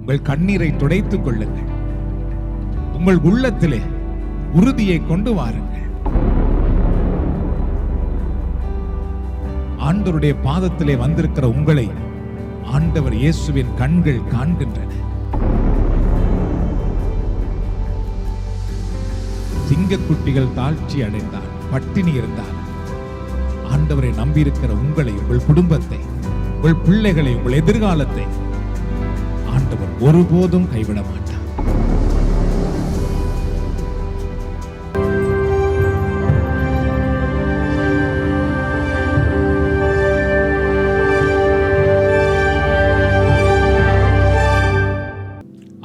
உங்கள் கண்ணீரை துடைத்துக் கொள்ளுங்கள். உங்கள் உள்ளத்திலே உறுதியை கொண்டு வாருங்கள். ஆண்டவருடைய பாதத்திலே வந்திருக்கிற உங்களை ஆண்டவர் இயேசுவின் கண்கள் காண்கின்றன. சிங்கக்குட்டிகள் தாழ்ச்சி அடைந்தால், பட்டினி இருந்தால், ஆண்டவரை நம்பியிருக்கிற உங்களை, உங்கள் குடும்பத்தை, உங்கள் பிள்ளைகளை, உங்கள் எதிர்காலத்தை ஆண்டவர் ஒருபோதும் கைவிட மாட்டார்.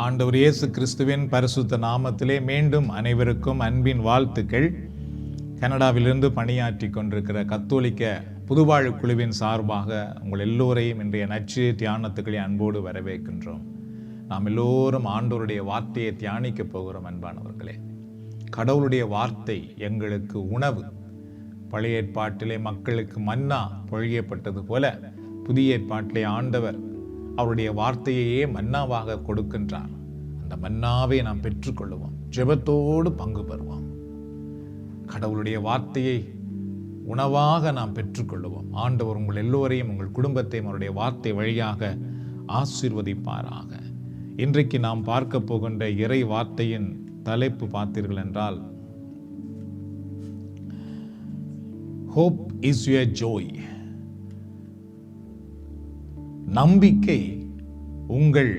ஆண்டவர் இயேசு கிறிஸ்துவின் பரிசுத்த நாமத்திலே மீண்டும் அனைவருக்கும் அன்பின் வாழ்த்துக்கள். கனடாவிலிருந்து பணியாற்றி கொண்டிருக்கிற கத்தோலிக்க புதுவாழ்வு குழுவின் சார்பாக உங்கள் எல்லோரையும் இன்றைய நற்செய்தி தியானத்துக்களை அன்போடு வரவேற்கின்றோம். நாம் எல்லோரும் ஆண்டவருடைய வார்த்தையை தியானிக்க போகிறோம். அன்பானவர்களே, கடவுளுடைய வார்த்தை எங்களுக்கு உணவு. பழைய ஏற்பாட்டிலே மக்களுக்கு மன்னா பொழியப்பட்டது போல புதிய ஏற்பாட்டிலே ஆண்டவர் அவருடைய வார்த்தையையே மன்னாவாக கொடுக்கின்றார். அந்த மன்னாவை நாம் பெற்றுக்கொள்வோம், ஜெபத்தோடு பங்கு பெறுவோம். கடவுளுடைய வார்த்தையை உணவாக நாம் பெற்றுக்கொள்வோம். ஆண்டவர் உங்கள் எல்லோரையும், உங்கள் குடும்பத்தையும் அவருடைய வார்த்தை வழியாக ஆசீர்வதிப்பாராக. இன்றைக்கு நாம் பார்க்க போகின்ற இறை வார்த்தையின் தலைப்பு பார்த்தீர்கள் என்றால், Hope is your joy. நம்பிக்கை உங்கள்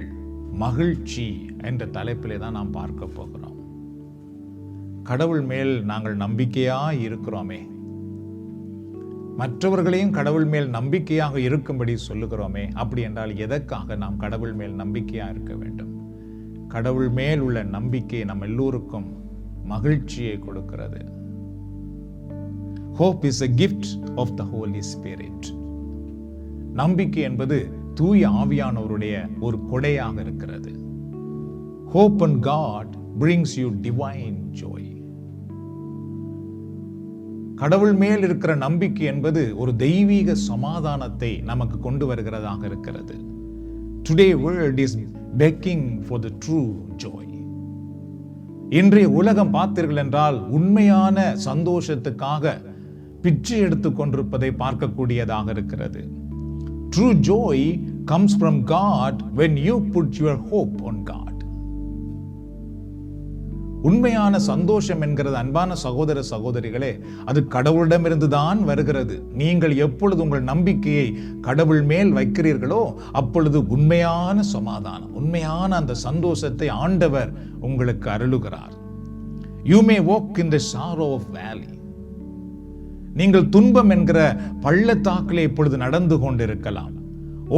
மகிழ்ச்சி என்ற தலைப்பிலே தான் நாம் பார்க்க போகிறோம். கடவுள் மேல் நாங்கள் நம்பிக்கையா இருக்கிறோமே, மற்றவர்களையும் கடவுள் மேல் நம்பிக்கையாக இருக்கும்படி சொல்லுகிறோமே, அப்படி என்றால் எதற்காக நாம் கடவுள் மேல் நம்பிக்கையா இருக்க வேண்டும்? கடவுள் மேல் உள்ள நம்பிக்கை நம் எல்லோருக்கும் மகிழ்ச்சியை கொடுக்கிறது. Hope is a gift of the Holy Spirit. நம்பிக்கை என்பது தூய ஆவியானவருடைய ஒரு கொடையாக இருக்கிறது. Hope in God brings you divine joy. கடவுள் மேல் இருக்கிற நம்பிக்கை என்பது ஒரு தெய்வீக சமாதானத்தை நமக்கு கொண்டு வருகிறதாக இருக்கிறது. Today world is begging for the true joy. இன்றைய உலகம் பார்த்தீர்கள் என்றால் உண்மையான சந்தோஷத்துக்காக பிச்சை எடுத்துக் கொண்டிருப்பதை பார்க்கக்கூடியதாக இருக்கிறது. True joy comes from God when you put your hope on God. உண்மையான சந்தோஷம் என்கிறது, அன்பான சகோதர சகோதரிகளே, அது கடவுளிடமிருந்து தான் வருகிறது. நீங்கள் எப்பொழுது உங்கள் நம்பிக்கையை கடவுள் மேல் வைக்கிறீர்களோ அப்பொழுது உண்மையான சமாதானம், உண்மையான அந்த சந்தோஷத்தை ஆண்டவர் உங்களுக்கு அருளுகிறார். You may walk in the sorrow of valley. நீங்கள் துன்பம் என்கிற பள்ளத்தாக்கிலே இப்பொழுது நடந்து கொண்டிருக்கலாம்.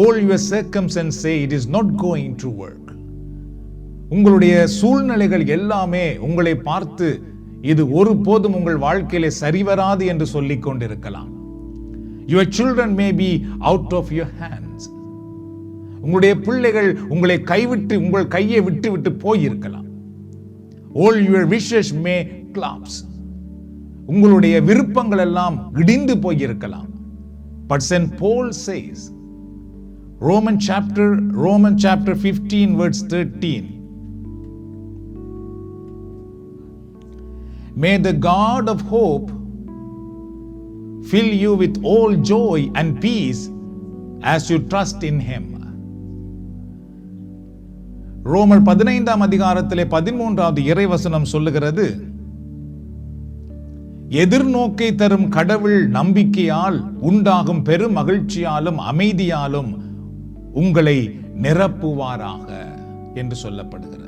All your circumstances say it is not going to work. உங்களுடைய சூழ்நிலைகள் எல்லாமே உங்களை பார்த்து இது ஒருபோதும் உங்கள் வாழ்க்கையிலே சரிவராது என்று சொல்லிக் கொண்டிருக்கலாம். Your children may be out of your hands. உங்களுடைய பிள்ளைகள் உங்களை கைவிட்டு, உங்கள் கையை விட்டு விட்டு போயிருக்கலாம். All your wishes may collapse. உங்களுடைய விருப்பங்கள் எல்லாம் இடிந்து போயிருக்கலாம். But St. Paul says, Roman chapter 15 verse 13, may the God of hope fill you with all joy and peace as you trust in him. ரோமர் 15ஆம் அதிகாரத்திலே 13வது இறைவசனம் சொல்லுகிறது, எதிர்நோக்கை தரும் கடவுள் நம்பிக்கையால் உண்டாகும் பெரும் மகிழ்ச்சியாலும் அமைதியாலும் உங்களை நிரப்புவாராக என்று சொல்லப்படுகிறது.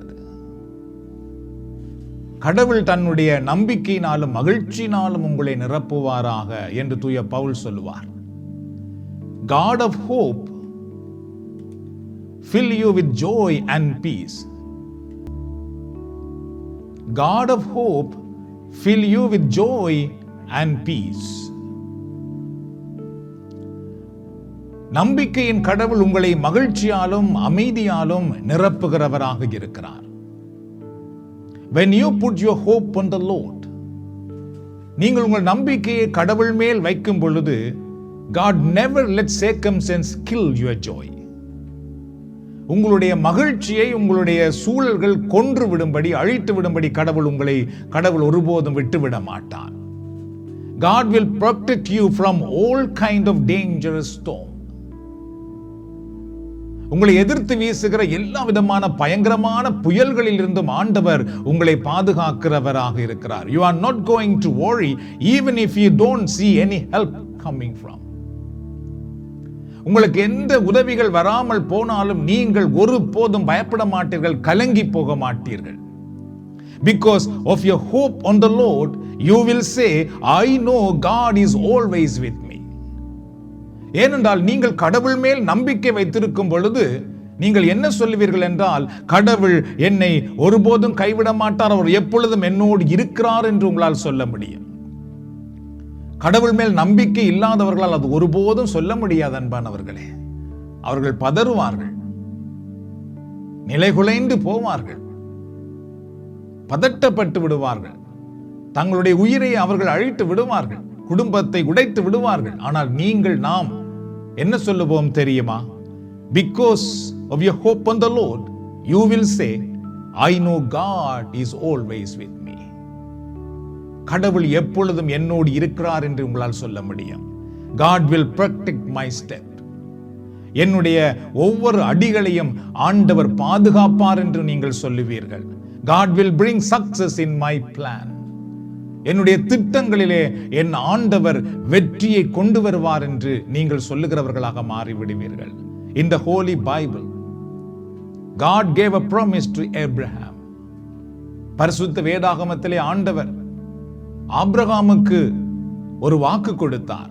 கடவுள் தன்னுடைய நம்பிக்கையினாலும் மகிழ்ச்சியினாலும் உங்களை நிரப்புவாராக என்று தூய பவுல் சொல்லுவார். God of hope fill you with joy and peace. God of hope fill you with joy and peace. நம்பிக்கையின் கடவுள் உங்களை மகிழ்ச்சியாலும் அமைதியாலும் நிரப்புகிறவராக இருக்கிறார். When you put your hope on the Lord, நீங்கள் உங்கள் நம்பிக்கையை கடவுள் மேல் வைக்கும் பொழுது, God never lets circumstance kill your joy. உங்களுடைய மகிழ்ச்சியை உங்களுடைய சூழல்கள் கொன்று விடும்படி, அழித்து விடும்படி கடவுள் ஒருபோதும் விட்டுவிட மாட்டார். God will protect you from all kind of dangerous storm. உங்களை எதிர்த்து வீசுகிற எல்லா விதமான பயங்கரமான புயல்களில் இருந்தும் ஆண்டவர் உங்களை பாதுகாக்கிறவராக இருக்கிறார். You are not going to worry even if you don't see any help coming from. உங்களுக்கு எந்த உதவிகள் வராமல் போனாலும் நீங்கள் ஒருபோதும் பயப்பட மாட்டீர்கள், கலங்கி போக மாட்டீர்கள். Because of your hope on the Lord, you will say, I know God is always with me. ஏனென்றால் நீங்கள் கடவுள் மேல் நம்பிக்கை வைத்திருக்கும் பொழுது நீங்கள் என்ன சொல்லுவீர்கள் என்றால், கடவுள் என்னை ஒருபோதும் கைவிட மாட்டார், அவர் எப்பொழுதும் என்னோடு இருக்கிறார் என்று உங்களால் சொல்ல முடியும். கடவுள் மேல் நம்பிக்கை இல்லாதவர்களால் அது ஒருபோதும் சொல்ல முடியாது அன்பானவர்களே. அவர்கள் பதறுவார்கள், நிலைகுலைந்து போவார்கள், பதட்டப்பட்டு விடுவார்கள், தங்களுடைய உயிரை அவர்கள் அழித்து விடுவார்கள், குடும்பத்தை உடைத்து விடுவார்கள். ஆனால் நாம் என்ன சொல்லுவோம் தெரியுமா? Because of your hope on the Lord, you will say, I know God is always with me. கடவுள் எப்பொழுதும் என்னோடு இருக்கிறார் என்று உங்களால் சொல்ல முடியும். God will protect my step. என்னுடைய ஒவ்வொரு அடிகளையும் ஆண்டவர் பாதுகாப்பார் என்று நீங்கள் சொல்லுவீர்கள். God will bring success in my plan. என்னுடைய திட்டங்களிலே என் ஆண்டவர் வெற்றியை கொண்டு வருவார் என்று நீங்கள் சொல்லுகிறவர்களாக மாறிவிடுவீர்கள். In the Holy Bible, God gave a promise to Abraham. பரிசுத்த வேதாகமத்திலே ஆண்டவர் ஆபிரகாமுக்கு ஒரு வாக்கு கொடுத்தார்.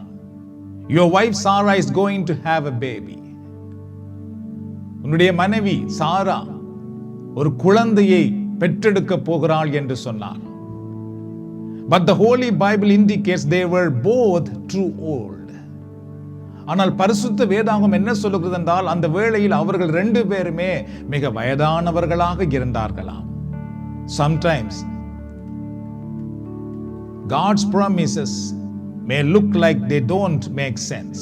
Your wife Sarah is going to have a baby. உன்னுடைய மனைவி சாரா ஒரு குழந்தையை பெற்றெடுக்க போகிறாள் என்று சொன்னார். But the Holy Bible indicates they were both too old. ஆனால் பரிசுத்த வேதாகம் என்ன சொல்லுகிறது என்றால், அந்த வேளையில் அவர்கள் 2 பேருமே மிக வயதானவர்களாக இருந்தார்களாம். Sometimes God's promises may look like they don't make sense.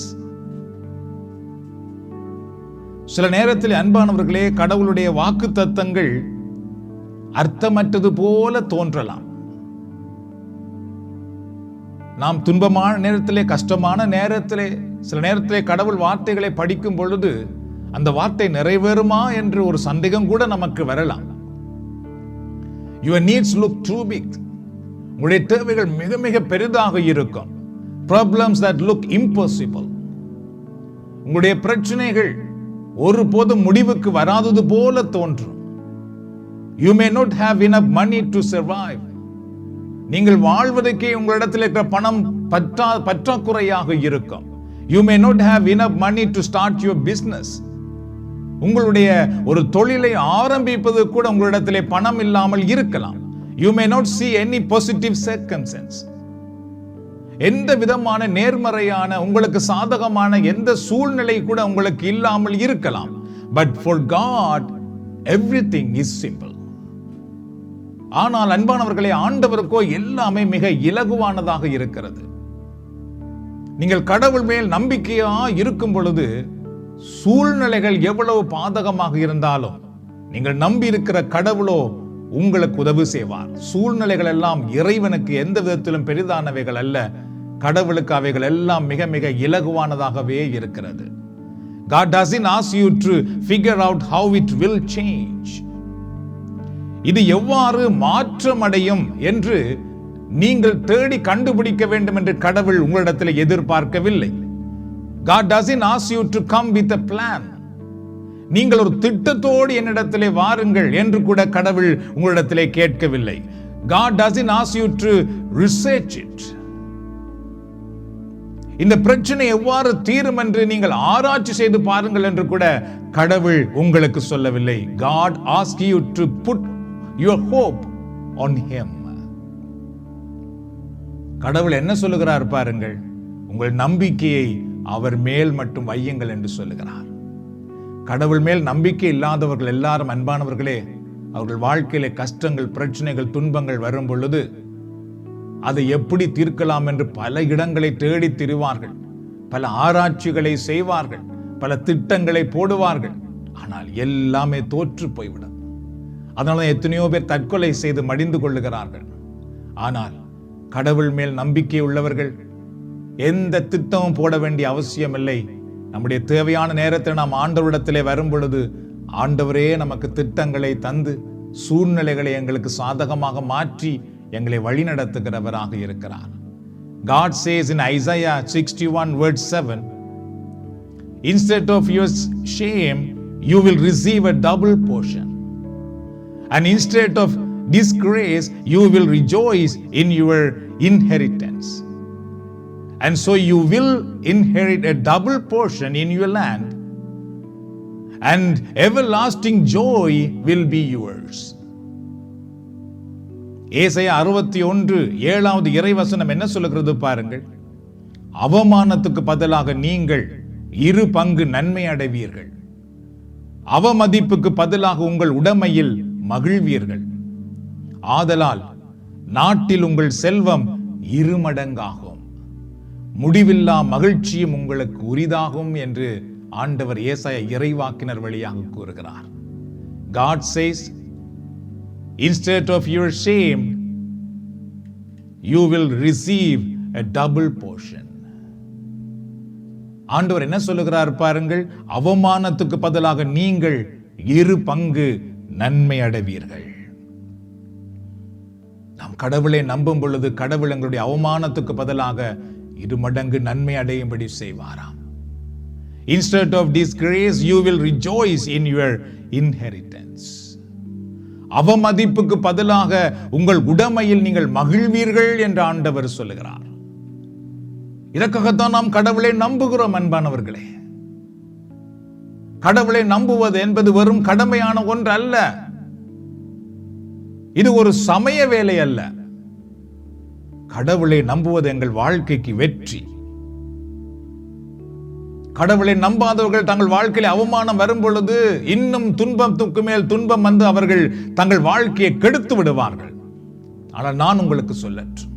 சில நேரத்தில் அன்பானவர்களே, கடவுளுடைய வாக்குத்தத்தங்கள் அர்த்தமற்றது போல தோன்றலாம். நாம் துன்பமான நேரத்திலே, கஷ்டமான நேரத்திலே, சில நேரத்திலே கடவுள் வார்த்தைகளை படிக்கும் பொழுது அந்த வார்த்தை நிறைவேறுமா என்று ஒரு சந்தேகம் கூட நமக்கு வரலாம். Your needs look too big. உங்களுடைய தேவைகள் மிக மிக பெரிதாக இருக்கும். Problems that look impossible. உங்களுடைய பிரச்சனைகள் ஒருபோதும் முடிவுக்கு வராதது போல தோன்றும். You may not have enough money to survive. நீங்கள் வாழ்வதற்கே உங்களிடத்தில் இருக்கிற பணம் பற்றாக்குறையாக இருக்கும். You may not have enough money to start your business. உங்களுடைய ஒரு தொழிலை ஆரம்பிப்பது கூட உங்களிடத்திலே பணம் இல்லாமல் இருக்கலாம். You may not see any positive circumstance. எந்த விதமான நேர்மறையான உங்களுக்கு சாதகமான எந்த சூழ்நிலை கூட உங்களுக்கு இல்லாமல் இருக்கலாம். But for God everything is simple. ஆனால் அன்பானவர்களே, ஆண்டவருக்கோ எல்லாமே மிக இலகுவானதாக இருக்கிறது. நீங்கள் கடவுள் மேல் நம்பிக்கையா இருக்கும் பொழுது சூழ்நிலைகள் எவ்வளவு பாதகமாக இருந்தாலும் நீங்கள் நம்பி இருக்கிற கடவுளோ உங்களுக்கு உதவி செய்வார். சூழ்நிலைகள் எல்லாம் இறைவனுக்கு எந்த விதத்திலும் பெரிதானவைகள் அல்ல. கடவுளுக்கு அவைகள் எல்லாம் மிக மிக இலகுவானதாகவே இருக்கிறது. God doesn't ask you to figure out how it will change. இது எவ்வாறு மாற்றமடையும் என்று நீங்கள் தேடி கண்டுபிடிக்க வேண்டும் என்று கடவுள் உங்களிடத்தில் எதிர்பார்க்கவில்லை. God doesn't ask you to come with a plan. நீங்கள் ஒரு திட்டத்தோடு என்னிடத்திலே வாருங்கள் என்று கூட கடவுள் உங்களிடத்திலே கேட்கவில்லை. God doesn't ask you to research it. இந்த பிரச்சனை எவ்வாறு தீரும் என்று நீங்கள் ஆராய்ச்சி செய்து பாருங்கள் என்று கூட கடவுள் உங்களுக்கு சொல்லவில்லை. God asks you to put your hope on him. கடவுள் என்ன சொல்லுகிறார் பாருங்கள், உங்கள் நம்பிக்கையை அவர் மேல் மட்டும் வையுங்கள் என்று சொல்லுகிறார். கடவுள் மேல் நம்பிக்கை இல்லாதவர்கள் எல்லாரும் அன்பானவர்களே, அவர்கள் வாழ்க்கையிலே கஷ்டங்கள், பிரச்சனைகள், துன்பங்கள் வரும் பொழுது அதை எப்படி தீர்க்கலாம் என்று பல இடங்களை தேடி திரிவார்கள், பல ஆராய்ச்சிகளை செய்வார்கள், பல திட்டங்களை போடுவார்கள். ஆனால் எல்லாமே தோற்று போய்விடும். அதனால எத்தனையோ பேர் தற்கொலை செய்து மடிந்து கொள்ளுகிறார்கள். ஆனால் கடவுள் மேல் நம்பிக்கை உள்ளவர்கள் எந்த திட்டமும் போட வேண்டிய அவசியம் இல்லை. நம்முடைய தேவையான நேரத்தில் நாம் ஆண்டவரிடத்திலே வரும் பொழுது ஆண்டவரே நமக்கு திட்டங்களை தந்து சூழ்நிலைகளை எங்களுக்கு சாதகமாக மாற்றி எங்களை வழிநடத்துகிறவராக இருக்கிறார். God says in Isaiah 61 verse 7, instead of your shame, you will receive a double portion. And instead of disgrace, you will rejoice in your inheritance. And so you will inherit a double portion in your land, and everlasting joy will be yours. ஏசாயா 61:7 இறைவசனம் என்ன சொல்லுகிறது பாருங்கள். அவமானத்துக்கு பதிலாக நீங்கள் 2 பங்கு நன்மை அடைவீர்கள். அவமதிப்புக்கு பதிலாக உங்கள் உடைமையில் மகிழ்வீர்கள். ஆதலால் நாட்டில் உங்கள் செல்வம் 2 மடங்காகும், முடிவில்லா மகிழ்ச்சியும் உங்களுக்கு உரிதாகும் என்று ஆண்டவர் ஏசாயா இறைவாக்கினர் வழியாக கூறுகிறார். God says, instead of your shame, you will receive a double portion. ஆண்டவர் என்ன சொல்லுகிறார் பாருங்கள். அவமானத்துக்கு பதிலாக நீங்கள் 2 பங்கு நன்மை அடைவீர்கள். நாம் கடவுளை நம்பும் பொழுது கடவுள் எங்களுடைய அவமானத்துக்கு பதிலாக 2 மடங்கு நன்மை அடையும்படி செய்வாராம். Instead of disgrace, you will rejoice in your inheritance. அவமதிப்புக்கு பதிலாக உங்கள் உடைமையில் நீங்கள் மகிழ்வீர்கள் என்று ஆண்டவர் சொல்லுகிறார். இதற்காகத்தான் நாம் கடவுளை நம்புகிறோம் அன்பானவர்களே. கடவுளை நம்புவது என்பது வெறும் கடமையான ஒன்று அல்ல. இது ஒரு சமய வேலை அல்ல. கடவுளை நம்புவது எங்கள் வாழ்க்கைக்கு வெற்றி. கடவுளை நம்பாதவர்கள் தங்கள் வாழ்க்கையில் அவமானம் வரும் பொழுது இன்னும் துன்பத்துக்கு மேல் துன்பம் வந்து அவர்கள் தங்கள் வாழ்க்கையை கெடுத்து விடுவார்கள். ஆனால் நான் உங்களுக்கு சொல்லட்டும்,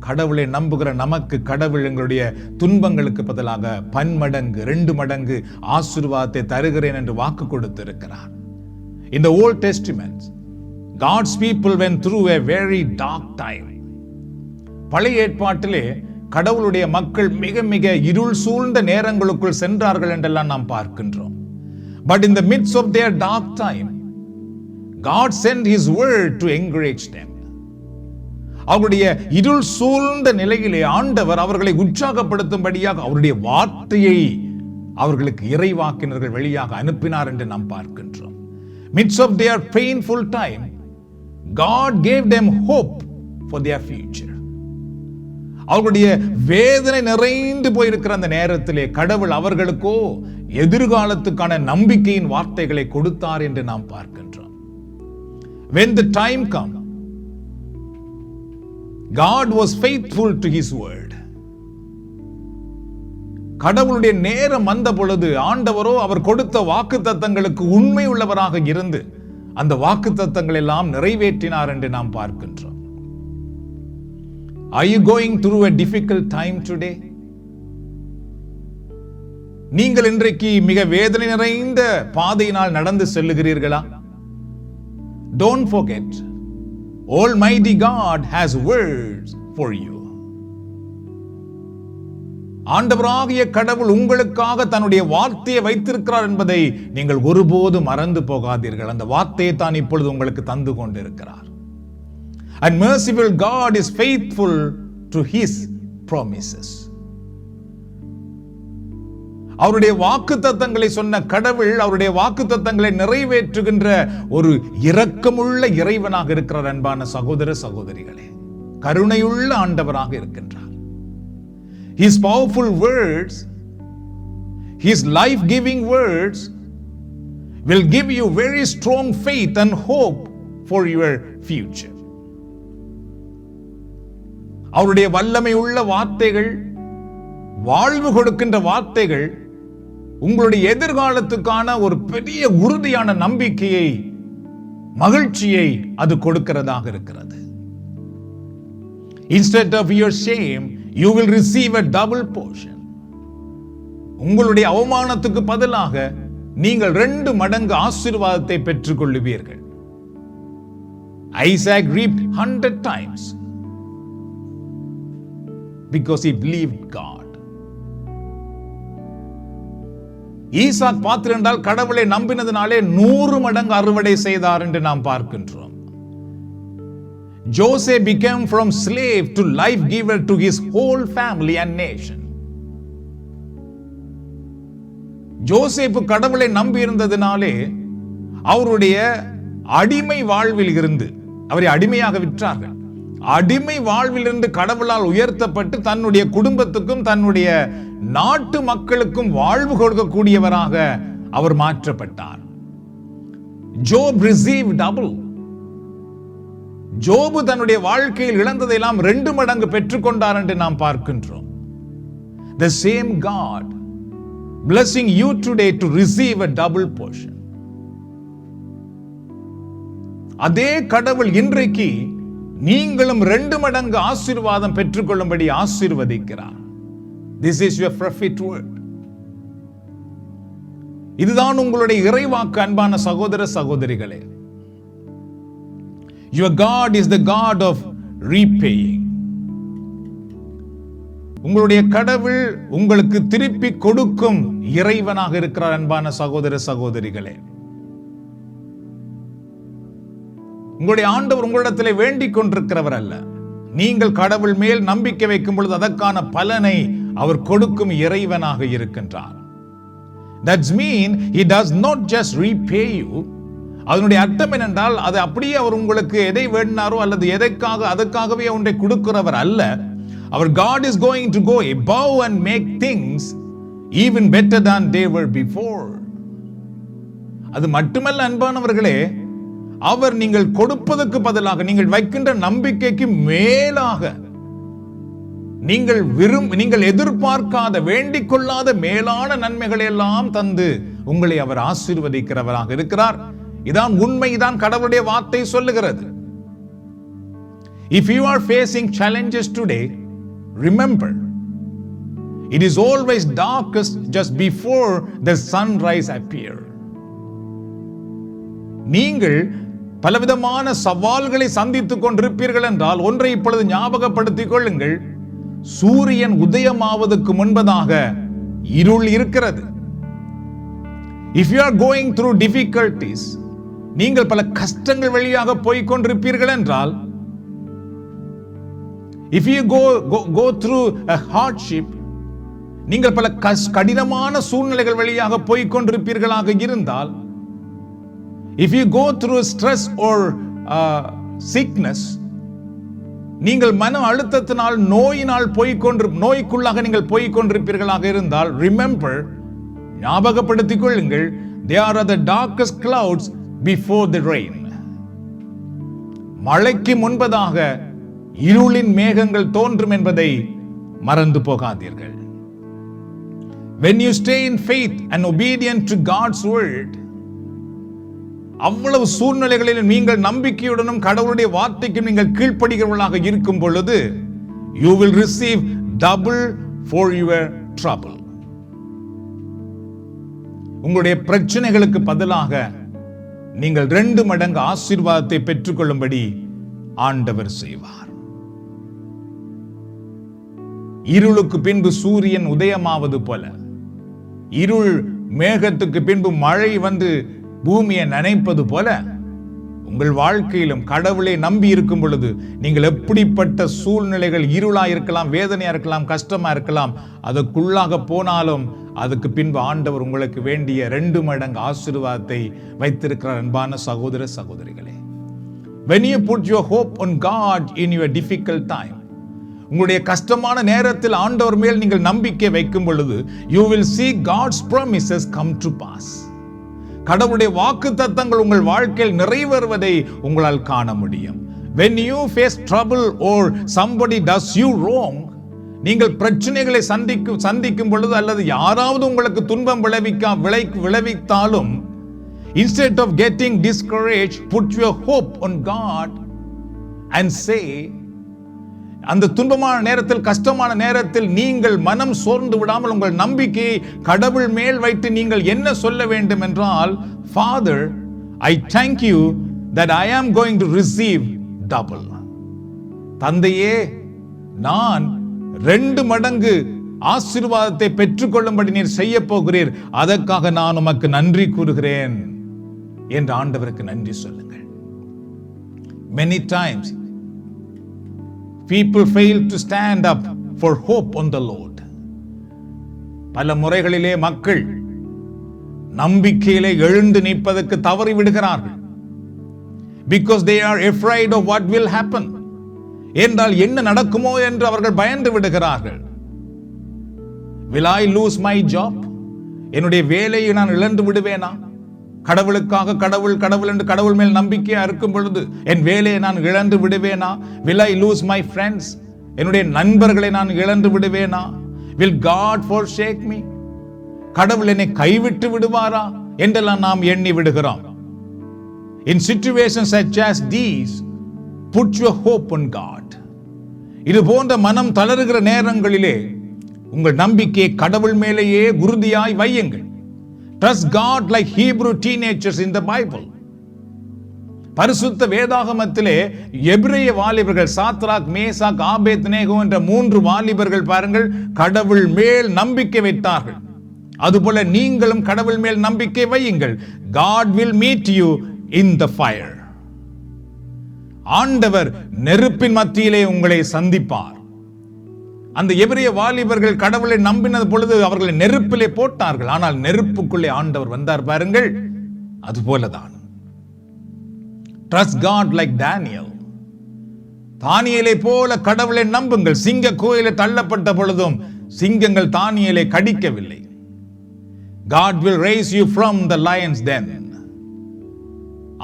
கடவுளை நம்புகிற நமக்கு கடவுள் எங்களுடைய துன்பங்களுக்கு பதிலாக 10 மடங்கு 2 மடங்கு ஆசீர்வாதத்தை தருகிறேன் என்று வாக்கு கொடுத்திருக்கிறார். In the Old Testament, God's people went through a very dark time. பழைய ஏற்பாட்டிலே கடவுளுடைய மக்கள் மிக மிக இருள் சூழ்ந்த நேரங்களுக்குள் சென்றார்கள் என்றெல்லாம் நாம் பார்க்கின்றோம். But in the midst of their dark time, God sent His word to encourage them. அவருடைய இருள் சூழ்ந்த நிலையிலே ஆண்டவர் அவர்களை உற்சாகப்படுத்தும்படியாக அவருடைய வார்த்தையை அவர்களுக்கு இறைவாக்கினர்கள் வழியாக அனுப்பினார் என்று நாம் பார்க்கின்றோம். Midst of their painful time, God gave them hope for their future. அவர்களுடைய வேதனை நிறைந்து போயிருக்கிற அந்த நேரத்திலே கடவுள் அவர்களுக்கோ எதிர்காலத்துக்கான நம்பிக்கையின் வார்த்தைகளை கொடுத்தார் என்று நாம் பார்க்கின்றோம். When the time came, God was faithful to His word. கடவுளுடைய நேரம் வந்த பொழுது ஆண்டவரோ அவர் கொடுத்த வாக்குத்தத்தங்களுக்கு உண்மை உள்ளவராக இருந்து அந்த வாக்குத்தத்தங்கள் எல்லாம் நிறைவேற்றினார் என்று நாம் பார்க்கின்றோம். Are you going through a difficult time today? நீங்கள் இன்றைக்கு மிக வேதனை நிறைந்த பாதையினால் நடந்து செல்லுகிறீர்களா? Don't forget, Almighty God has words for you. ஆண்டவராகிய கடவுள் உங்களுக்காக தன்னுடைய வார்த்தையை வைத்திருக்கிறார் என்பதை நீங்கள் ஒருபோது மறந்து போகாதீர்கள். அந்த வார்த்தையை தான் இப்பொழுது உங்களுக்கு தந்து கொண்டிருக்கிறார். And merciful God is faithful to His promises. அவருடைய வாக்குத்தத்தங்களை சொன்ன கடவுள் அவருடைய வாக்குத்தத்தங்களை நிறைவேற்றுகின்ற ஒரு இரக்கமுள்ள இறைவனாக இருக்கிறார். அன்பான சகோதர சகோதரிகளே, கருணையுள்ள ஆண்டவராக இருக்கின்றார். His powerful words, His life-giving words will give you very strong faith and hope for your future. அவருடைய வல்லமை உள்ள வார்த்தைகள், வாழ்வு கொடுக்கின்ற வார்த்தைகள் உங்களுடைய எதிர்காலத்துக்கான ஒரு பெரிய உறுதியான நம்பிக்கையை, மகிழ்ச்சியை அது கொடுக்கிறதாக இருக்கிறது. Instead of your shame, you will receive a double portion. உங்களுடைய அவமானத்துக்கு பதிலாக நீங்கள் 2 மடங்கு ஆசீர்வாதத்தை பெற்றுக் கொள்ளுவீர்கள். Isaac reaped 100 times because he believed God. Isaac பார்த்திருந்தால் கடவுளை நம்பினதினாலே 100 மடங்கு அறுவடை செய்தார் என்று நாம் பார்க்கின்றோம். Joseph became from slave to life giver to his whole family and nation. Joseph கடவுளை நம்பி இருந்ததினாலே அவருடைய அடிமை வாழ்வில் இருந்து அவரை அடிமையாக விற்றார்கள். அடிமை வாழ்வில் இருந்து கடவுளால் உயர்த்தப்பட்டு தன்னுடைய குடும்பத்துக்கும் தன்னுடைய நாட்டு மக்களுக்கும் வாழ்வு கொடுக்கக்கூடியவராக அவர் மாற்றப்பட்டார். Job received double. ஜோபு தன்னுடைய வாழ்க்கையில் இழந்ததையெல்லாம் 2 மடங்கு பெற்றுக்கொண்டார் என்று நாம் பார்க்கின்றோம். The same God blessing you today to receive a double portion. அதே கடவுள் இன்றைக்கு நீங்களும் 2 மடங்கு ஆசீர்வாதம் பெற்றுக்கொள்ளும்படி ஆசீர்வதிக்கிறார். This is your prophet word. இதுதான் உங்களுடைய இறைவாக்கு அன்பான சகோதர சகோதரிகளே. Your God is the God of repaying. உங்களுடைய கடவுள் உங்களுக்கு திருப்பி கொடுக்கும் இறைவனாக இருக்கிறார் அன்பான சகோதர சகோதரிகளே. உங்களுடைய ஆண்டவர் உங்களிடத்தில் வேண்டிக் கொண்டிருக்கிறவர் அல்ல. நீங்கள் கடவுள் மேல் நம்பிக்கை வைக்கும் பொழுது அதற்கான பலனை அவர் கொடுக்கும் இறைவனாக இருக்கின்றார். That means he does not just repay you. அதனுடைய அர்த்தம் என்னென்றால் அது அப்படியே அவர் உங்களுக்கு எதை வேண்டினாரோ அல்லது அதற்காகவே ஒன்றை கொடுக்கிறவர் அல்ல. Our God is going to go above and make things even better than they were before. அது மட்டுமல்ல அன்பானவர்களே, அவர் நீங்கள் கொடுப்பதற்கு பதிலாக நீங்கள் வைக்கின்ற நம்பிக்கைக்கு மேலாக நீங்கள் எதிர்பார்க்காத வேண்டிக் கொள்ளாத மேலான நன்மைகளை எல்லாம் தந்து உங்களை அவர் ஆசீர்வதிக்கிறவராக இருக்கிறார். இதான் உண்மைதான் கடவுளுடைய வார்த்தை சொல்லுகிறது. If you are facing challenges today, remember, it is always darkest just before the sunrise appear. நீங்கள் பலவிதமான சவால்களை சந்தித்துக் கொண்டிருப்பீர்கள் என்றால் ஒன்றை இப்பொழுது ஞாபகப்படுத்திக் கொள்ளுங்கள். சூரியன் உதயமாவதற்கு முன்பதாக இருள் இருக்கிறது. If you are going through difficulties, நீங்கள் பல கஷ்டங்கள் வழியாக போய்க் கொண்டிருப்பீர்கள் என்றால், if you go through a hardship, நீங்கள் பல கடினமான சூழ்நிலைகள் வழியாக போய்க் கொண்டிருப்பீர்களாக இருந்தால், if you go through stress or sickness, நீங்கள் மன அழுத்தத்தினால் நோய்க்குள்ளாக நீங்கள் போய்க் கொண்டிருப்பீர்களாக இருந்தால், remember, ஞாபகப்படுத்திக் கொள்ளுங்கள், they are the darkest clouds before the rain. மழைக்கு முன்பதாக இருளின் மேகங்கள் தோன்றும் என்பதை மறந்து போகாதீர்கள். When you stay in faith and obedient to God's word, அவ்வளவு சூழ்நிலைகளில் நீங்கள் நம்பிக்கையுடனும் கடவுளுடைய வார்த்தைக்கும் நீங்கள் கீழ்ப்படுகிறவர்களாக இருக்கும் பொழுது, you will receive double for your trouble. உங்களுடைய பிரச்சனைகளுக்கு பதிலாக நீங்கள் 2 மடங்கு ஆசீர்வாதத்தை பெற்றுக்கொள்ளும்படி ஆண்டவர் செய்வார். இருளுக்கு பின்பு சூரியன் உதயமாவது போல, இருள் மேகத்துக்கு பின்பு மழை வந்து பூமியை நனைப்பது போல, உங்கள் வாழ்க்கையிலும் கடவுளை நம்பி இருக்கும் பொழுது நீங்கள் எப்படிப்பட்ட சூழ்நிலைகள், இருளா இருக்கலாம், வேதனையா இருக்கலாம், கஷ்டமா இருக்கலாம், அதுக்குள்ளாக போனாலும் அதுக்கு பின்பு ஆண்டவர் உங்களுக்கு வேண்டிய 2 மடங்கு ஆசீர்வாதத்தை வைத்திருக்கிறார் அன்பான சகோதர சகோதரிகளே. When you put your hope on God in your difficult time, உங்களுடைய கஷ்டமான நேரத்தில் ஆண்டவர் மேல் நீங்கள் நம்பிக்கை வைக்கும் பொழுது, you will see God's promises come to pass. கடவுளுடைய வாக்குத்தத்தங்கள் உங்கள் வாழ்க்கையில் நிறைவேறுவதை உங்களால் காண முடியும். When you face trouble or somebody does you wrong, நீங்கள் பிரச்சனைகளை சந்திக்கும் பொழுது அல்லது யாராவது உங்களுக்கு துன்பம் விளைவித்தாலும், instead of getting discouraged, put your hope on God and say, அந்த துன்பமான நேரத்தில், கஷ்டமான நேரத்தில் நீங்கள் மனம் சோர்ந்து விடாமல் உங்கள் நம்பிக்கையை கடவுள் மேல் வைத்து நீங்கள் என்ன சொல்ல வேண்டும் என்றால், Father, I thank you that I am going to receive double. தந்தையே, நான் 2 மடங்கு ஆசீர்வாதத்தை பெற்றுக்கொள்ளும்படி நீர் செய்ய போகிறீர், அதற்காக நான் உமக்கு நன்றி கூறுகிறேன் என்று ஆண்டவருக்கு நன்றி சொல்லுங்கள். Many times people fail to stand up for hope on the Lord. பல முறைகளிலே மக்கள் நம்பிக்கையிலே எழுந்து நிற்பதற்கு தவறி விடுகிறார்கள். Because they are afraid of what will happen. என்றால் என்ன நடக்குமோ என்று அவர்கள் பயந்து விடுகிறார்கள். Will I lose my job? என்னுடைய வேலையை நான் இழந்து விடுவேனா? கடவுளுக்காக கடவுள் என்று கடவுள் மேல் நம்பிக்கையா இருக்கும் பொழுது என் வேலையை நான் இழந்து விடுவேனா? Will I lose my friends? என்னுடைய நண்பர்களை நான் இழந்து விடுவேனா? Will God forsake me? கடவுள் என்னை கைவிட்டு விடுவாரா என்றெல்லாம் நாம் எண்ணி விடுகிறோம். In situations such as these, put your hope on God. இது போன்ற மனம் தளருகிற நேரங்களிலே உங்கள் நம்பிக்கையை கடவுள் மேலேயே உறுதியாய் வையுங்கள். Trust God like Hebrew teenagers in the Bible. பரிசுத்த வேதாகமத்திலே எபிரேய வாலிபர்கள் சாத்ராக், மேசாக், ஆபேத்நேகோ என்ற 3 வாலிபர்கள் பாருங்கள், கடவுள் மேல் நம்பிக்கை வைத்தார்கள். அதுபோல நீங்களும் கடவுள் மேல் நம்பிக்கை வையுங்கள். God will meet you in the fire. ஆண்டவர் நெருப்பின் மத்தியிலே உங்களை சந்திப்பார். அந்த எபிரேய வாலிபர்கள் கடவுளை நம்பினது பொழுது அவர்களை நெருப்பிலே போட்டார்கள். ஆனால் நெருப்புக்குள்ளே ஆண்டவர் வந்தார் பாருங்கள். அதுபோலதான் Trust God like Daniel. தானியேலை போல கடவுளை நம்புங்கள். சிங்க கோயிலே தள்ளப்பட்ட பொழுதும் சிங்கங்கள் தானியேலை கடிக்கவில்லை. God will raise you from the lion's den.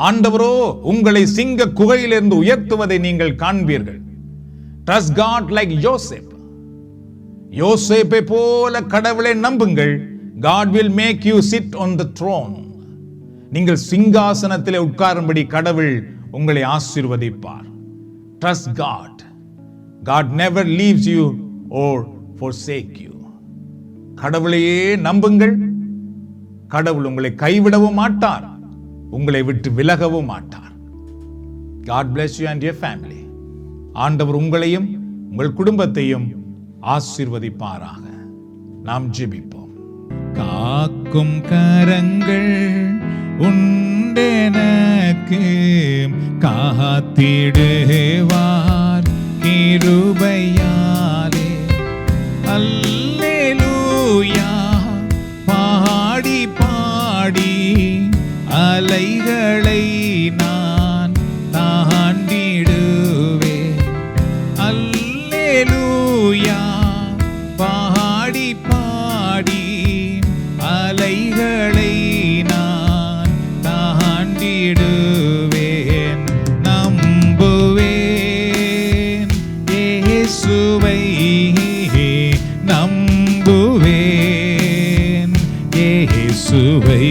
ஆண்டவரோ உங்களை சிங்க குகையிலிருந்து உயர்த்துவதை நீங்கள் காண்பீர்கள். Trust God like Joseph. யோசேப்பை போல கடவுளை நம்புங்கள். God will make you sit on the throne. நீங்கள் சிங்காசனத்திலே உட்காரும்படி கடவுள் உங்களை ஆசீர்வதிப்பார். Trust God. God never leaves you or forsake you. கடவுளையே நம்புங்கள். கடவுள் உங்களை கைவிடவும் மாட்டார், உங்களை விட்டு விலகவும் மாட்டார். God bless you and your family. ஆண்டவர் உங்களையும் உங்கள் குடும்பத்தையும் ஆசீர்வதிப்பாராக. நாம் ஜெபிப்போம். காக்கும் கரங்கள் உண்டெனக்கு, காத்திடுவார் கிருபையாலே. அல்லேலூயா பாடி பாடி அலைகளை நான் தாண்டிடுவேன். அல்லேலூயா பாடி பாடி அலைகளை நான் தாண்டிடுவேன். நம்புவேன் இயேசுவை, நம்புவேன் இயேசுவை,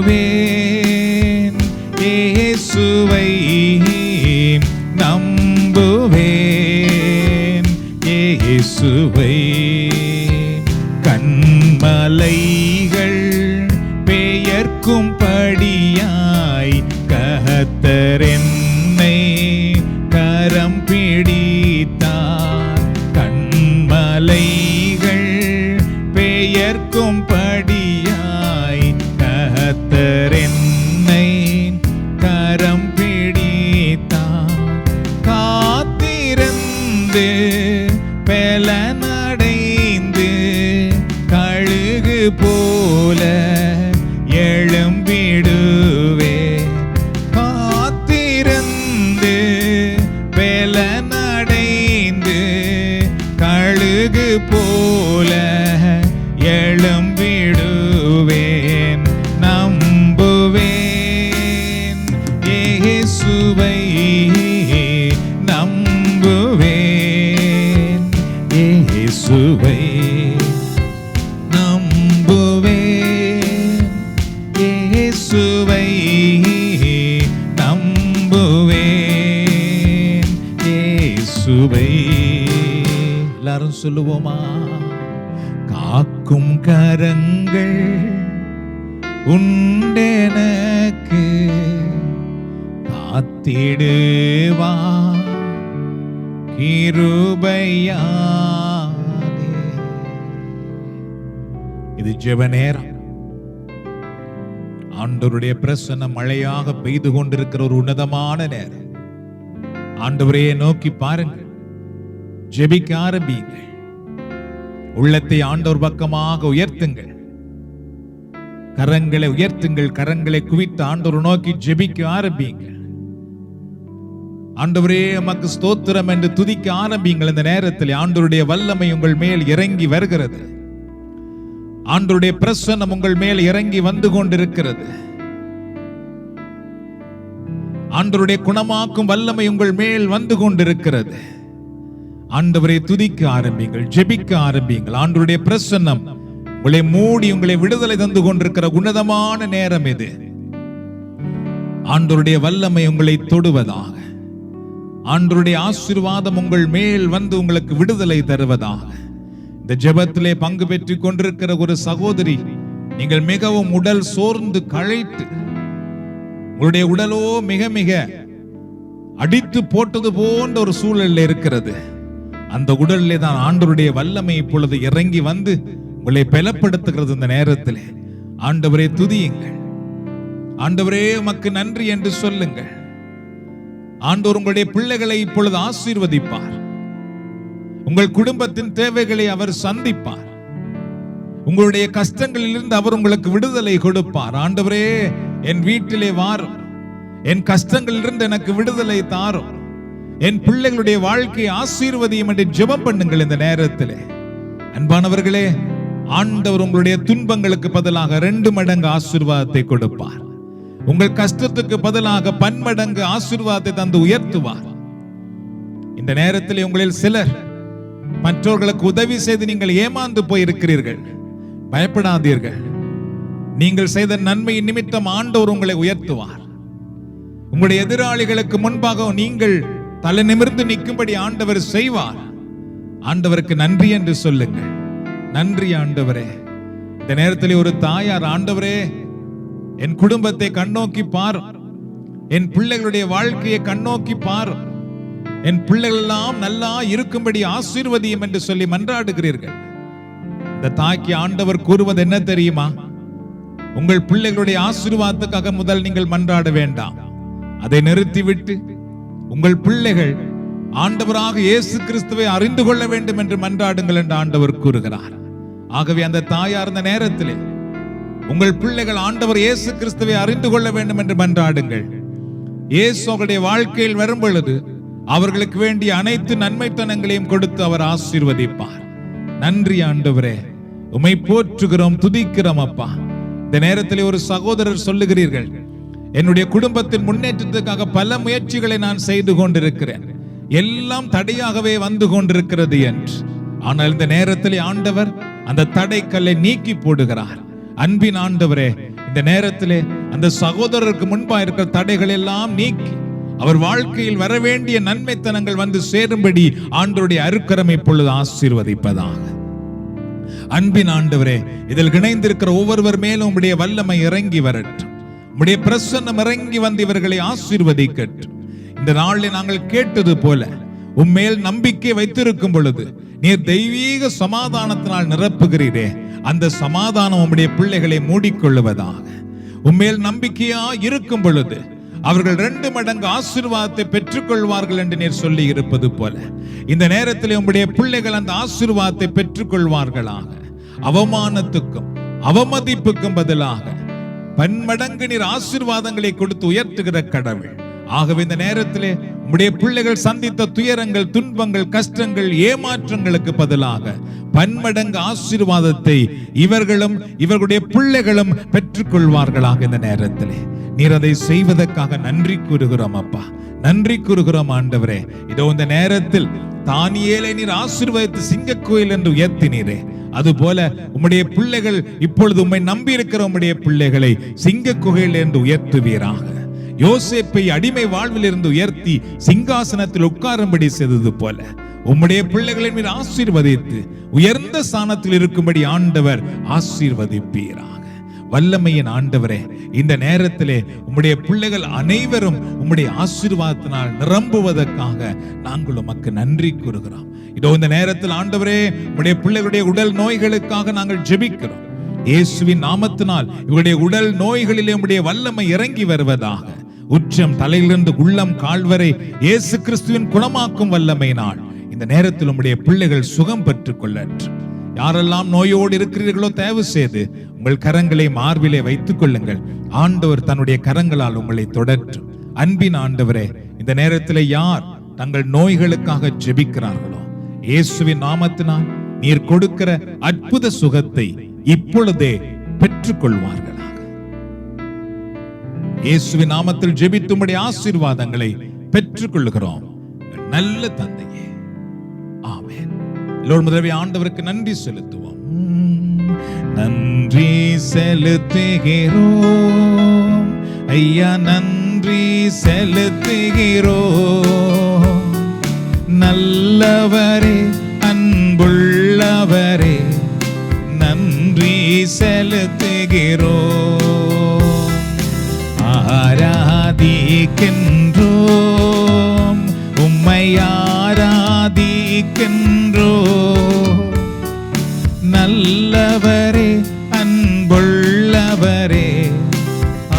நம்புவேன் இயேசுவை, நம்புவேன் இயேசுவை. கண்மலைகள் பெயர்க்கும்படியாய் கர்த்தர் என்னை கரம் பிடித்தார். கண்மலைகள் பெயர்க்கும்படியாய் கர்த்தர் என்னை கரம் பிடித்தார். காத்திருந்து பலனடைந்து கழுகு போல எழும்பிடுவேன். காத்திருந்து பலனடைந்து கழுகு போல எழும்பிடுவேன். நம்புவேன் இயேசுவை, நம்புவேன் இயேசுவை, நம்புவேன் இயேசுவை, நம்புவேன் சொல்லுவோமா? காக்கும் கரங்கள் உண்டெனக்கு காத்திடுவா கிருபையாலே. இது ஜெப நேரம். ஆண்டவருடைய பிரசன்னம் மழையாக பெய்து கொண்டிருக்கிற ஒரு உன்னதமான நேரம். ஆண்டவரையே நோக்கி பாருங்கள், ஜெபிக்க ஆரம்பியுங்கள், உள்ளத்தை ஆண்டவர் பக்கமாக உயர்த்துங்கள், கரங்களை உயர்த்துங்கள், கரங்களை குவித்து ஆண்டவர் நோக்கி ஜெபிக்க ஆரம்பியுங்கள். ஆண்டவரே உமக்கு ஸ்தோத்திரம் என்று துதிக்க ஆரம்பியுங்கள். இந்த நேரத்தில் ஆண்டவருடைய வல்லமை உங்கள் மேல் இறங்கி வருகிறது. ஆண்டவருடைய பிரசன்னம் உங்கள் மேல் இறங்கி வந்து கொண்டிருக்கிறது. ஆண்டவருடைய குணமாக்கும் வல்லமை உங்கள் மேல் வந்து கொண்டிருக்கிறது. ஆண்டவரை துதிக்க ஆரம்பிங்கள், ஜெபிக்க ஆரம்பிங்கள். ஆண்டவருடைய பிரசன்னம் உங்களை மூடி உங்களை விடுதலை தந்து கொண்டிருக்கிற உன்னதமான நேரம் இது. ஆண்டவருடைய வல்லமை உங்களை தொடுவதாக, ஆண்டவருடைய ஆசீர்வாதம் உங்கள் மேல் வந்து உங்களுக்கு விடுதலை தருவதாக. இந்த ஜெபத்திலே பங்கு பெற்றுக் கொண்டிருக்கிற ஒரு சகோதரி, நீங்கள் மிகவும் உடல் சோர்ந்து களைத்து, உங்களுடைய உடலோ மிக மிக அடித்து போட்டது போன்ற ஒரு சூழலில் இருக்கிறது. அந்த உடலிலே தான் ஆண்டவருடைய வல்லமை இப்பொழுது இறங்கி வந்து உங்களை பலப்படுத்துகிறது. இந்த நேரத்தில் ஆண்டவரே துதியுங்கள், ஆண்டவரே உமக்கு நன்றி என்று சொல்லுங்கள். ஆண்டவர் உங்களுடைய பிள்ளைகளை இப்பொழுது ஆசீர்வதிப்பார். உங்கள் குடும்பத்தின் தேவைகளை அவர் சந்திப்பார். உங்களுடைய கஷ்டங்களிலிருந்து அவர் உங்களுக்கு விடுதலை கொடுப்பார். ஆண்டவரே என் வீட்டிலே வாரும், என் கஷ்டங்களிலிருந்து எனக்கு விடுதலை தாரும், என் பிள்ளைகளுடைய வாழ்க்கையை ஆசீர்வதியும் என்று ஜெபம் பண்ணுங்கள். இந்த நேரத்தில் அன்பானவர்களே, ஆண்டவர் உங்களுடைய துன்பங்களுக்கு பதிலாக 2 மடங்கு ஆசீர்வாதத்தை கொடுப்பார். உங்கள் கஷ்டத்துக்கு பதிலாக பன்மடங்கு ஆசீர்வாதத்தை தந்து உயர்த்துவார். இந்த நேரத்தில் உங்களில் சிலர் மற்றவர்களுக்கு உதவி செய்து நீங்கள் ஏமாந்து போயிருக்கிறீர்கள். பயப்படாதீர்கள். நீங்கள் செய்த நன்மையின் நிமித்தம் ஆண்டவர் உங்களை உயர்த்துவார். உங்களுடைய எதிராளிகளுக்கு முன்பாக நீங்கள் தலை நிமிர்ந்து நிற்கும்படி ஆண்டவர் செய்வார். ஆண்டவருக்கு நன்றி என்று சொல்லுங்கள். நன்றி ஆண்டவரே. இந்த நேரத்தில் ஒரு தாயார், ஆண்டவரே என் குடும்பத்தை கண்ணோக்கி பாரும், என் பிள்ளைகளுடைய வாழ்க்கையை கண்ணோக்கி பாரும், என் பிள்ளைகள் எல்லாம் நல்லா இருக்கும்படி ஆசீர்வதியும் என்று சொல்லி மன்றாடுகிறீர்கள். இந்த தாய்க்கு ஆண்டவர் கூறுவது என்ன தெரியுமா? உங்கள் பிள்ளைகளுடைய ஆசீர்வாதத்துக்காக முதல் நீங்கள் மன்றாட வேண்டாம். அதை நிறுத்திவிட்டு உங்கள் பிள்ளைகள் ஆண்டவராக இயேசு கிறிஸ்துவை அறிந்து கொள்ள வேண்டும் என்று மன்றாடுங்கள் என்று ஆண்டவர் கூறுகிறார். ஆகவே அந்த தாயார் இந்த நேரத்திலே உங்கள் பிள்ளைகள் ஆண்டவர் இயேசு கிறிஸ்துவை அறிந்து கொள்ள வேண்டும் என்று மன்றாடுங்கள். இயேசு அவருடைய வாழ்க்கையில் வரும் பொழுது அவர்களுக்கு வேண்டிய அனைத்து நன்மைத்தனங்களையும் கொடுத்து அவர் ஆசீர்வதிப்பார். நன்றி ஆண்டவரே, உம்மை போற்றுகிறோம், துதிக்கிறோம் அப்பா. இந்த நேரத்தில் ஒரு சகோதரர் சொல்லுகிறீர்கள், என்னுடைய குடும்பத்தின் முன்னேற்றத்துக்காக பல முயற்சிகளை நான் செய்து கொண்டிருக்கிறேன், எல்லாம் தடையாகவே வந்து கொண்டிருக்கிறது என்று. ஆனால் இந்த நேரத்தில் ஆண்டவர் அந்த தடைக்கல்லை நீக்கி போடுகிறார். அன்பின் ஆண்டவரே, இந்த நேரத்திலே அந்த சகோதரருக்கு முன்பாக இருக்கிற தடைகள் எல்லாம் நீக்கி அவர் வாழ்க்கையில் வர வேண்டிய நன்மைத்தனங்கள் வந்து சேரும்படி ஆண்டவருடைய அருக்கரம் இப்பொழுது ஆசீர்வதிப்பதாக. அன்பின் ஆண்டவரே, இதில் இணைந்திருக்கிற ஒவ்வொருவர் மேலும் உம்முடைய வல்லமை இறங்கி வரட்டும், உம்முடைய பிரசன்னம் இறங்கி வந்து இவர்களை ஆசீர்வதிக்கட்டும். இந்த நாளில் நாங்கள் கேட்டது போல உம்மேல் நம்பிக்கை வைத்திருக்கும் பொழுது நீர் தெய்வீக சமாதானத்தினால் நிரப்புகிறீரே, அந்த சமாதானம் உம்முடைய பிள்ளைகளை மூடிக்கொள்ளுவதாக. உம்மேல் நம்பிக்கையா இருக்கும் பொழுது அவர்கள் 2 மடங்கு ஆசீர்வாதத்தை பெற்றுக் கொள்வார்கள் என்று நீர் சொல்லி இருப்பது போல இந்த நேரத்தில் உம்முடைய பிள்ளைகள் அந்த ஆசீர்வாதத்தை பெற்றுக் கொள்வார்களாக. அவமானத்துக்கும் அவமதிப்புக்கும் பதிலாக பன்மடங்கு நீர் ஆசீர்வாதங்களை கொடுத்து உயர்த்துகிற கடவுள். ஆகவே இந்த நேரத்திலே உம்முடைய பிள்ளைகள் சந்தித்த துயரங்கள், துன்பங்கள், கஷ்டங்கள், ஏமாற்றங்களுக்கு பதிலாக பன்மடங்கு ஆசீர்வாதத்தை இவர்களும் இவர்களுடைய பிள்ளைகளும் பெற்றுக் கொள்வார்களாக. இந்த நேரத்திலே நீர் அதை செய்வதற்காக நன்றி கூறுகிறோம் அப்பா, நன்றி கூறுகிறோம் ஆண்டவரே. இதோ இந்த நேரத்தில் தானியேலை நீர் ஆசீர்வதித்து சிங்கக்கோயில் என்று உயர்த்தினீரே, அதுபோல உம்முடைய பிள்ளைகள் இப்பொழுது உம்மை நம்பி இருக்கிற உம்முடைய பிள்ளைகளை சிங்கக்குகையில் என்று உயர்த்துவீராக. யோசேப்பை அடிமை வாழ்வில் இருந்து உயர்த்தி சிங்காசனத்தில் உட்காரும்படி செய்தது போல உம்முடைய பிள்ளைகளின் மீது ஆசீர்வதித்து உயர்ந்த ஸ்தானத்தில் இருக்கும்படி ஆண்டவர் ஆசீர்வதிப்பீராக. வல்லமையின் ஆண்டவரே, இந்த நேரத்திலே உம்முடைய பிள்ளைகள் அனைவரும் உம்முடைய ஆசீர்வாதத்தினால் நிரம்புவதற்காக நாங்கள் உமக்கு நன்றி கூறுகிறோம். இதோ இந்த நேரத்தில் ஆண்டவரே, உம்முடைய பிள்ளைகளுடைய உடல் நோய்களுக்காக நாங்கள் ஜெபிக்கிறோம். இயேசுவின் நாமத்தினால் இவருடைய உடல் நோய்களிலே உம்முடைய வல்லமை இறங்கி வருவதாக. உச்சம் தலையிலிருந்து உள்ளம் கால்வரை இயேசு கிறிஸ்துவின் குணமாக்கும் வல்லமையினால் இந்த நேரத்தில் உம்முடைய பிள்ளைகள் சுகம் பெற்றுக் கொள்ளட்டும். யாரெல்லாம் நோயோடு இருக்கிறீர்களோ தயவு செய்து உங்கள் கரங்களை மார்பிலே வைத்துக் கொள்ளுங்கள். ஆண்டவர் தன்னுடைய கரங்களால் உங்களை தொடற்றும். அன்பின் ஆண்டவரே, இந்த நேரத்தில் யார் தங்கள் நோய்களுக்காக ஜெபிக்கிறார்களோ இயேசுவின் நாமத்தினால் நீர் கொடுக்கிற அற்புத சுகத்தை இப்பொழுதே பெற்றுக் கொள்வார்களாக. இயேசுவின் நாமத்தில் ஜெபித்தும்படி ஆசீர்வாதங்களை பெற்றுக் கொள்கிறோம் நல்ல தந்தையே, ஆமென். எல்லோரும் முதலில் ஆண்டவருக்கு நன்றி செலுத்துவோம். நன்றி செலுத்துகிறோம் ஐயா, நன்றி செலுத்துகிறோம். நல்லவரே, அன்புள்ளவரே, நன்றி செலுத்துகிறோம். ஆராதிக்கின்றோம், உம்மை ஆராதிக்கின்றோம். நல்லவரே, அன்புள்ளவரே,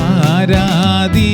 ஆராதிக்கின்றோம்.